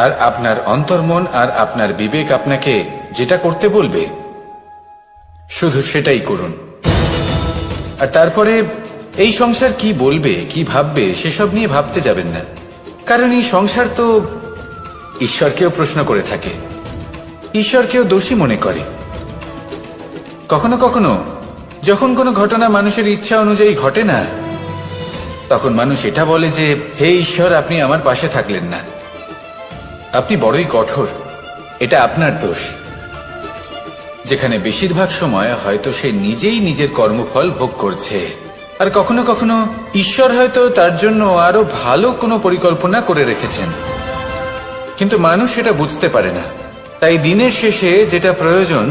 আর আপনার অন্তর্মন আর আপনার বিবেক আপনাকে যেটা করতে বলবে শুধু সেটাই করুন। আর তারপরে এই সংসার কি বলবে, কি ভাববে সেসব নিয়ে ভাবতে যাবেন না, কারণ এই সংসার তো ঈশ্বরকেও প্রশ্ন করে থাকে, ঈশ্বরকেও দোষী মনে করে। কখনো কখনো যখন কোনো ঘটনা মানুষের ইচ্ছা অনুযায়ী ঘটে না, তখন মানুষ এটা বলে যে হে ঈশ্বর, আপনি আমার পাশে থাকলেন না, আপনি বড়ই কঠোর, এটা আপনার দোষ। যেখানে বেশিরভাগ সময় হয়তো সে নিজেই নিজের কর্মফল ভোগ করছে, আর কখনো কখনো ঈশ্বর হয়তো তার জন্য আরো ভালো কোনো পরিকল্পনা করে রেখেছেন, কিন্তু মানুষ সেটা বুঝতে পারে না। তাই দিনের শেষে যেটা প্রয়োজন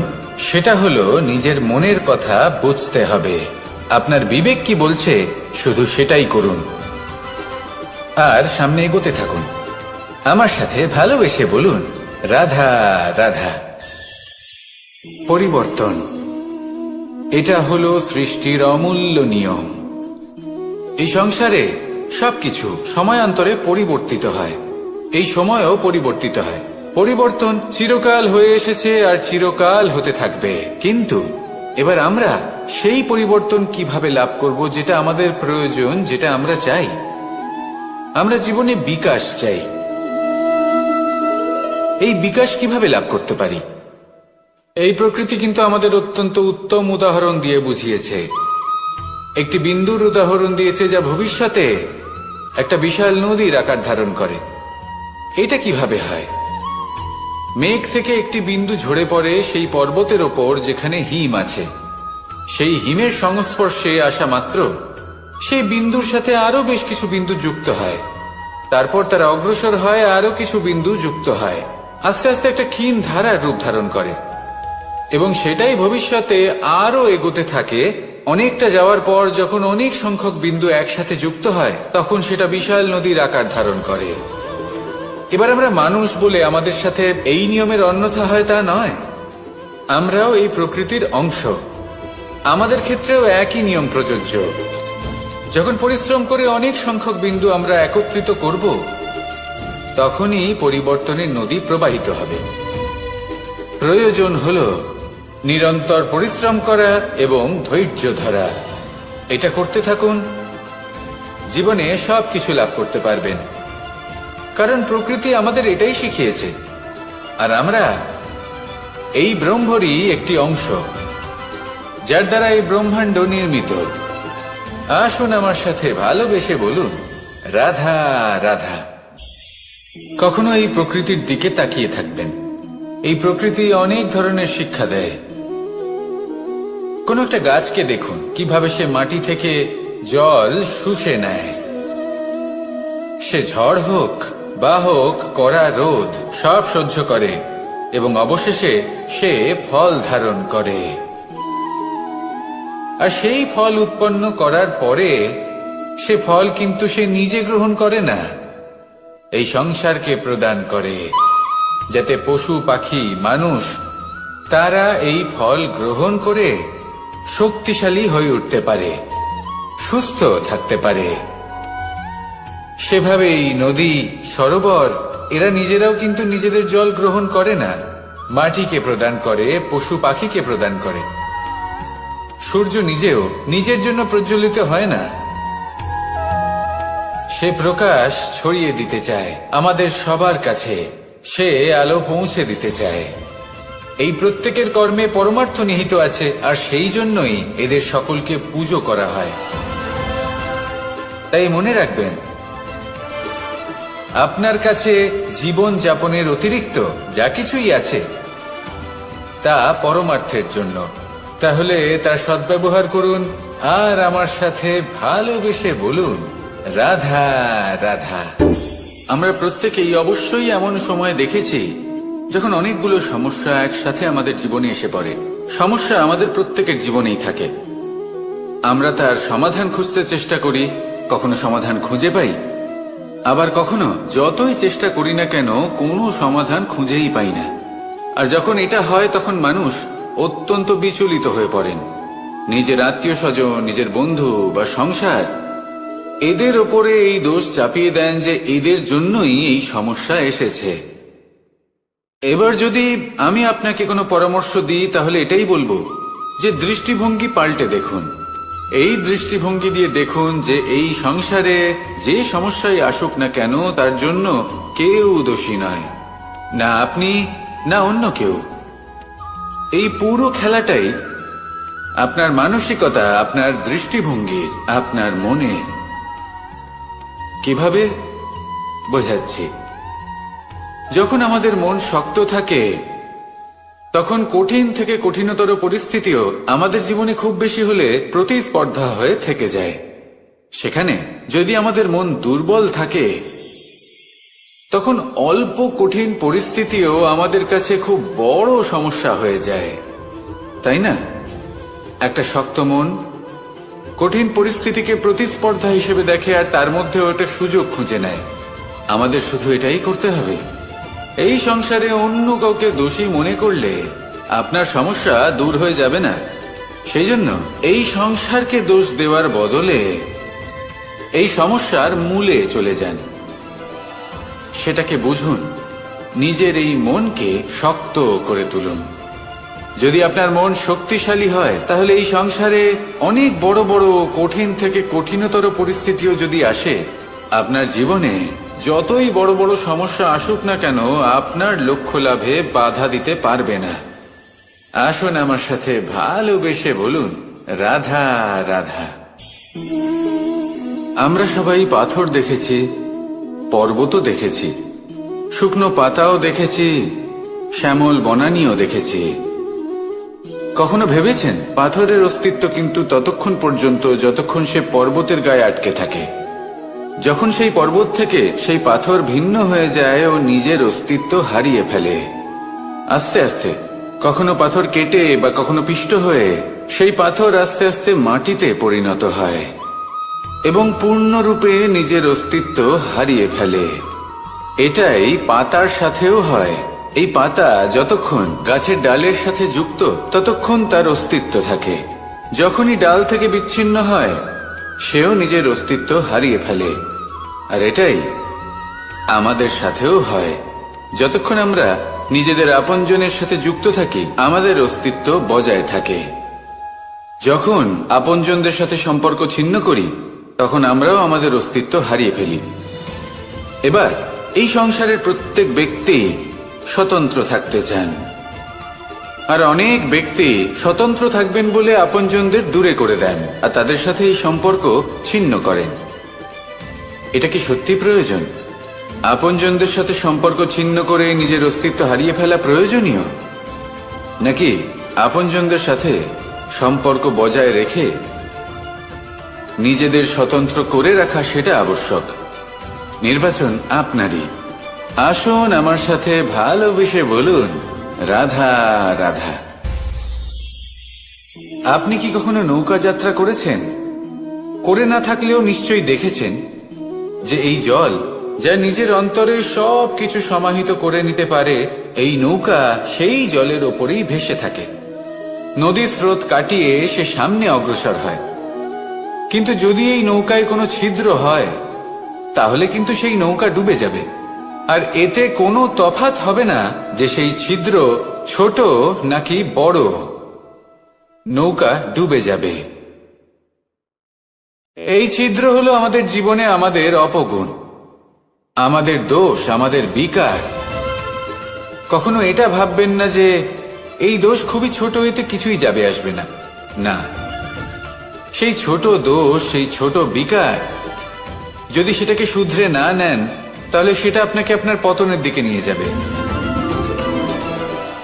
সেটা হলো নিজের মনের কথা বুঝতে হবে। আপনার বিবেক কি বলছে শুধু সেটাই করুন, আর সামনে এগোতে থাকুন। আমার সাথে ভালোবেসে বলুন, রাধা রাধা। পরিবর্তন, এটা হলো সৃষ্টির অমূল্য নিয়ম। এই সংসারে সবকিছু সময়ান্তরে পরিবর্তিত হয়, এই সময়ও পরিবর্তিত হয়। পরিবর্তন চিরকাল হয়ে এসেছে আর চিরকাল হতে থাকবে, কিন্তু এবার আমরা সেই পরিবর্তন কিভাবে লাভ করব যেটা আমাদের প্রয়োজন, যেটা আমরা চাই। আমরা জীবনে বিকাশ চাই। এই বিকাশ কিভাবে লাভ করতে পারি? এই প্রকৃতি কিন্তু আমাদের অত্যন্ত উত্তম উদাহরণ দিয়ে বুঝিয়েছে। একটি বিন্দুর উদাহরণ দিয়েছে যা ভবিষ্যতে একটা বিশাল নদীর আকার ধারণ করে। এটা কিভাবে হয়? মেঘ থেকে একটি বিন্দু ঝরে পড়ে সেই পর্বতের ওপর যেখানে হিম আছে। সেই হিমের সংস্পর্শে আসা মাত্র সেই বিন্দুর সাথে আরো বেশ কিছু বিন্দু যুক্ত হয়, তারপর তারা অগ্রসর হয়, আরো কিছু বিন্দু যুক্ত হয়, আস্তে আস্তে একটা ক্ষীণ ধারার রূপ ধারণ করে, এবং সেটাই ভবিষ্যতে আরো এগোতে থাকে। অনেকটা যাওয়ার পর যখন অনেক সংখ্যক বিন্দু একসাথে যুক্ত হয়, তখন সেটা বিশাল নদীর আকার ধারণ করে। এবার আমরা মানুষ বলে আমাদের সাথে এই নিয়মের অন্যথা হয় তা নয়। আমরাও এই প্রকৃতির অংশ, আমাদের ক্ষেত্রেও একই নিয়ম প্রযোজ্য। যখন পরিশ্রম করে অনেক সংখ্যক বিন্দু আমরা একত্রিত করব, তখনই পরিবর্তনের নদী প্রবাহিত হবে। প্রয়োজন হলো নিরন্তর পরিশ্রম করা এবং ধৈর্য ধরা। এটা করতে থাকুন, জীবনে সবকিছু লাভ করতে পারবেন, কারণ প্রকৃতি আমাদের এটাই শিখিয়েছে, আর আমরা এই ব্রহ্মরই একটি অংশ, যার দ্বারা এই ব্রহ্মাণ্ড নির্মিত। আসুন আমার সাথে ভালোবেসে বলুন, রাধা রাধা। কখনো এই প্রকৃতির দিকে তাকিয়ে থাকবেন। এই প্রকৃতি অনেক ধরনের শিক্ষা দেয়। কোন একটা গাছকে দেখুন কিভাবে সে মাটি থেকে জল শুষে নেয়। সে ঝড় হোক বা হোক কড়া রোদ সব সহ্য করে, এবং অবশেষে সে ফল ধারণ করে। আর সেই ফল উৎপন্ন করার পরে সে ফল কিন্তু সে নিজে গ্রহণ করে না, এই সংসারকে প্রদান করে, যাতে পশু পাখি মানুষ তারা এই ফল গ্রহণ করে শক্তিশালী হয়ে উঠতে পারে, সুস্থ থাকতে পারে। সেভাবেই নদী, সরোবর এরা নিজেরাও কিন্তু নিজেদের জল গ্রহণ করে না, মাটিকে প্রদান করে, পশু পাখিকে প্রদান করে। সূর্য নিজেও নিজের জন্য প্রজ্বলিত হয় না, সে প্রকাশ ছড়িয়ে দিতে চায় আমাদের সবার কাছে, সে আলো পৌঁছে দিতে চায়। এই প্রত্যেকের কর্মে পরমার্থ নিহিত আছে, আর সেই জন্যই এদের সকলকে পুজো করা হয়। তাই মনে রাখবেন, আপনার কাছে জীবন যাপনের অতিরিক্ত যা কিছুই আছে তা পরমার্থের জন্য। তাহলে তার সদ্ব্যবহার করুন, আর আমার সাথে ভালোবেসে বলুন, রাধা রাধা। আমরা প্রত্যেকেই অবশ্যই এমন সময় দেখেছি যখন অনেকগুলো সমস্যা একসাথে আমাদের জীবনে এসে পড়ে। সমস্যা আমাদের প্রত্যেকের জীবনেই থাকে। আমরা তার সমাধান খুঁজতে চেষ্টা করি, কখনো সমাধান খুঁজে পাই, আবার কখনো যতই চেষ্টা করি না কেন কোনো সমাধান খুঁজেই পাই না। আর যখন এটা হয় তখন মানুষ অত্যন্ত বিচলিত হয়ে পড়েন। নিজের আত্মীয় স্বজন, নিজের বন্ধু বা সংসার এদের ওপরে এই দোষ চাপিয়ে দেন যে এদের জন্যই এই সমস্যা এসেছে। এবার যদি আমি আপনাকে কোনো পরামর্শ দিই তাহলে এটাই বলবো যে দৃষ্টিভঙ্গি পাল্টে দেখুন। এই দৃষ্টিভঙ্গি দিয়ে দেখুন যে এই সংসারে যে সমস্যায় আসুক না কেন তার জন্য কেউ দোষী নয়, না আপনি না অন্য কেউ। এই পুরো খেলাটাই আপনার মানসিকতা, আপনার দৃষ্টিভঙ্গির, আপনার মনের। কিভাবে বোঝাচ্ছি? যখন আমাদের মন শক্ত থাকে তখন কঠিন থেকে কঠিনতর পরিস্থিতিও আমাদের জীবনে খুব বেশি হলে প্রতিস্পর্ধা হয়ে থেকে যায়। সেখানে যদি আমাদের মন দুর্বল থাকে, তখন অল্প কঠিন পরিস্থিতিও আমাদের কাছে খুব বড় সমস্যা হয়ে যায়, তাই না? একটা শক্ত মন কঠিন পরিস্থিতিকে প্রতিস্পর্ধা হিসেবে দেখে আর তার মধ্যে ওটা সুযোগ খুঁজে নেয়। আমাদের শুধু এটাই করতে হবে। এই সংসারে অন্য কাউকে দোষী মনে করলে আপনার সমস্যা দূর হয়ে যাবে না। সেই জন্য এই সংসারকে দোষ দেওয়ার বদলে এই সমস্যার মূলে চলে যান, সেটাকে বুঝুন, নিজের এই মনকে শক্ত করে তুলুন। যদি আপনার মন শক্তিশালী হয়, তাহলে এই সংসারে অনেক বড় বড় কঠিন থেকে কঠিনতর পরিস্থিতিও যদি আসে, আপনার জীবনে যতই বড় বড় সমস্যা আসুক না কেন, আপনার লক্ষ্য লাভে বাধা দিতে পারবে না। আসুন আমার সাথে ভালোবেসে বলুন, রাধা রাধা। আমরা সবাই পাথর দেখেছি, পর্বতও দেখেছি, শুকনো পাতাও দেখেছি, শ্যামল বনানীও দেখেছি। কখনো ভেবেছেন পাথরের অস্তিত্ব কিন্তু ততক্ষণ পর্যন্ত যতক্ষণ সে পর্বতের গায়ে আটকে থাকে। যখন সেই পর্বত থেকে সেই পাথর ভিন্ন হয়ে যায় ও নিজের অস্তিত্ব হারিয়ে ফেলে। আস্তে আস্তে কখনো পাথর কেটে বা কখনো পিষ্ট হয়ে সেই পাথর আস্তে আস্তে মাটিতে পরিণত হয় এবং পূর্ণরূপে নিজের অস্তিত্ব হারিয়ে ফেলে। এটাই পাতার সাথেও হয়। এই পাতা যতক্ষণ গাছের ডালের সাথে যুক্ত ততক্ষণ তার অস্তিত্ব থাকে। যখনই ডাল থেকে বিচ্ছিন্ন হয়, সেও নিজের অস্তিত্ব হারিয়ে ফেলে। আর এটাই আমাদের সাথেও হয়। যতক্ষণ আমরা নিজেদের আপনজনের সাথে যুক্ত থাকি, আমাদের অস্তিত্ব বজায় থাকে। যখন আপনজনদের সাথে সম্পর্ক ছিন্ন করি, তখন আমরাও আমাদের অস্তিত্ব হারিয়ে ফেলি। এবার এই সংসারের প্রত্যেক ব্যক্তি স্বতন্ত্র থাকতে চান, আর অনেক ব্যক্তি স্বতন্ত্র থাকবেন বলে আপনজনদের দূরে করে দেন আর তাদের সাথে এই সম্পর্ক ছিন্ন করেন। এটা কি সত্যি প্রয়োজন? আপনজনদের সাথে সম্পর্ক ছিন্ন করে নিজের অস্তিত্ব হারিয়ে ফেলা প্রয়োজনীয়, নাকি আপনজনদের সাথে সম্পর্ক বজায় রেখে নিজেদের স্বতন্ত্র করে রাখা সেটা আবশ্যক? নির্বাচন আপনারই। আসুন আমার সাথে ভালোবেসে বলুন, রাধা রাধা। আপনি কি কখনো নৌকা যাত্রা করেছেন? করে না থাকলেও নিশ্চয়ই দেখেছেন যে এই জল যা নিজের অন্তরে সব কিছু সমাহিত করে নিতে পারে, এই নৌকা সেই জলের ওপরেই ভেসে থাকে। নদীর স্রোত কাটিয়ে সে সামনে অগ্রসর হয়। কিন্তু যদি এই নৌকায় কোনো ছিদ্র হয়, তাহলে কিন্তু সেই নৌকা ডুবে যাবে। আর এতে কোনো তফাৎ হবে না যে সেই ছিদ্র ছোট নাকি বড়, নৌকা ডুবে যাবে। এই ছিদ্র হলো আমাদের জীবনে আমাদের অপগুণ, আমাদের দোষ, আমাদের বিকার। কখনো এটা ভাববেন না যে এই দোষ খুবই ছোট, এতে কিছুই যাবে আসবে না। না, সেই ছোট দোষ, সেই ছোট বিকার, যদি সেটাকে শুধরে না নেন, তাহলে সেটা আপনাকে আপনার পতনের দিকে নিয়ে যাবে।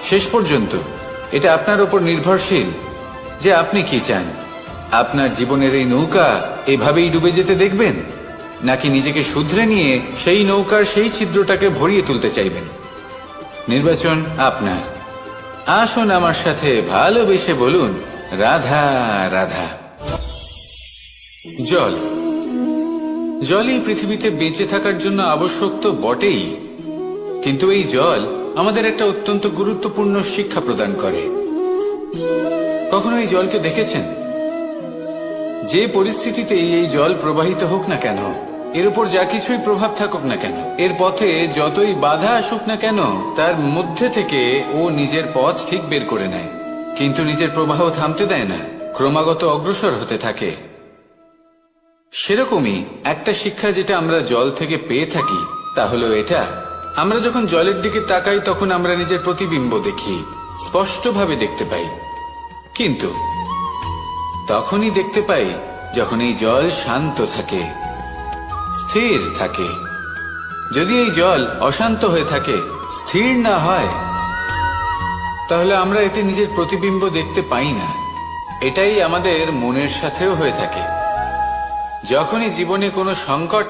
শেষ পর্যন্ত এটা আপনার উপর নির্ভরশীল যে আপনি কি চান। আপনার জীবনের এই নৌকা এভাবেই ডুবে যেতে দেখবেন, নাকি নিজেকে শুধরে নিয়ে সেই নৌকার সেই ছিদ্রটাকে ভরিয়ে তুলতে চাইবেন? নির্বাচন আপনার। আসুন আমার সাথে ভালোবেসে বলুন, রাধা রাধা। জল, জলই পৃথিবীতে বেঁচে থাকার জন্য আবশ্যক তো বটেই, কিন্তু এই জল আমাদের একটা অত্যন্ত গুরুত্বপূর্ণ শিক্ষা প্রদান করে। কখনো এই জলকে দেখেছেন? যে পরিস্থিতিতেই এই জল প্রবাহিত হোক না কেন, এর উপর যা কিছুই প্রভাব থাকুক না কেন, এর পথে যতই বাধা আসুক না কেন, তার মধ্যে থেকে ও নিজের পথ ঠিক বের করে নেয়, কিন্তু নিজের প্রবাহ থামতে দেয় না, ক্রমাগত অগ্রসর হতে থাকে। সেরকমই একটা শিক্ষা যেটা আমরা জল থেকে পেয়ে থাকি, তা হলো এটা: আমরা যখন জলের দিকে তাকাই, তখন আমরা নিজের প্রতিবিম্ব দেখি, স্পষ্টভাবে দেখতে পাই। কিন্তু তখনই দেখতে পাই যখন এই জল শান্ত থাকে, স্থির থাকে। যদি এই জল অশান্ত হয়ে থাকে, স্থির না হয়, তাহলে আমরা এতে নিজের প্রতিবিম্ব দেখতে পাই না। এটাই আমাদের মনের সাথেও হয়ে থাকে। যখনই জীবনে কোনো সংকট